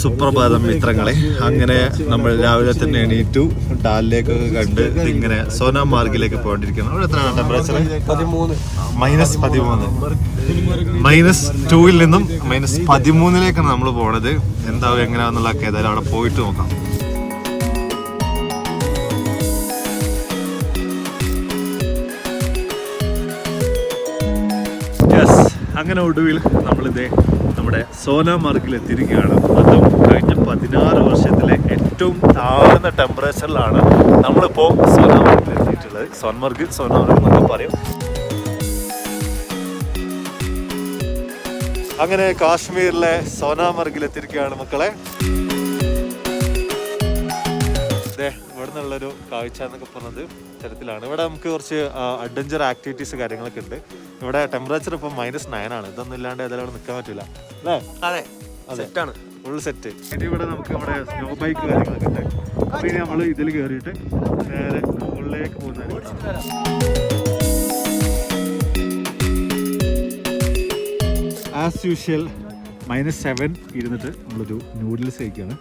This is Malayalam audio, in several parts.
സുപ്രഭാതം മിത്രങ്ങളെ. അങ്ങനെ നമ്മൾ രാവിലെ തന്നെ എണീറ്റു, ഡാലിലേക്കൊക്കെ കണ്ട് ഇങ്ങനെ സോനാമാർഗിലേക്ക് പോകേണ്ടിരിക്കുന്നു. അവിടെ എത്രയാണ് ടെമ്പറേച്ചർ? -13. -2 നിന്നും -13 നമ്മൾ പോണത്. എന്താവും എങ്ങനെയാണെന്നുള്ളതൊക്കെ ഏതായാലും അവിടെ പോയിട്ട് നോക്കാം. അങ്ങനെ ഒടുവിൽ നമ്മളിതേ നമ്മുടെ സോനാമാർഗിൽ എത്തിയിരിക്കുകയാണ്. അതും കഴിഞ്ഞ 16 വർഷത്തിലെ ഏറ്റവും താഴ്ന്ന ടെമ്പറേച്ചറിലാണ് നമ്മളിപ്പോൾ സോനാമാർഗിൽ എത്തിയിട്ടുള്ളത്. സോൻമാർഗ് എന്നൊക്കെ പറയും. അങ്ങനെ കാശ്മീരിലെ സോനാമാർഗിൽ എത്തിയിരിക്കുകയാണ് മക്കളെ. ഇവിടെ നിന്നുള്ളൊരു കാഴ്ച എന്നൊക്കെ പറഞ്ഞത് തരത്തിലാണ്. ഇവിടെ നമുക്ക് കുറച്ച് അഡ്വഞ്ചർ ആക്ടിവിറ്റീസ് കാര്യങ്ങളൊക്കെ ഉണ്ട്. ഇവിടെ ടെമ്പറേച്ചർ ഇപ്പം -9 ഇതൊന്നും ഇല്ലാണ്ട് ഏതായാലും നിൽക്കാൻ പറ്റില്ല അല്ലേ? അതെ, ഫുൾ സെറ്റ്. ഇനി ഇവിടെ നമുക്ക് നമ്മുടെ സ്നോ ബൈക്ക് കാര്യങ്ങളൊക്കെ ഉണ്ട്. അപ്പോൾ ഇനി നമ്മൾ ഇതിൽ കയറിയിട്ട് നേരെ മുകളിലേക്ക് പോകുന്നത്. ആസ് യൂഷ്വൽ -7 ഇരുന്നിട്ട് നമ്മളൊരു നൂഡിൽസ് കഴിക്കുകയാണ്.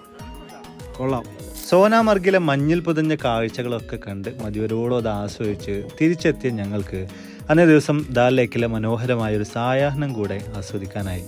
കൊള്ളാം. സോനാമാർഗിലെ മഞ്ഞിൽ പുതഞ്ഞ കാഴ്ചകളൊക്കെ കണ്ട് മതിവരോളം അത് ആസ്വദിച്ച് തിരിച്ചെത്തിയ ഞങ്ങൾക്ക് അന്നേ ദിവസം ദാൽ ലേക്കിലെ മനോഹരമായൊരു സായാഹ്നം കൂടെ ആസ്വദിക്കാനായി.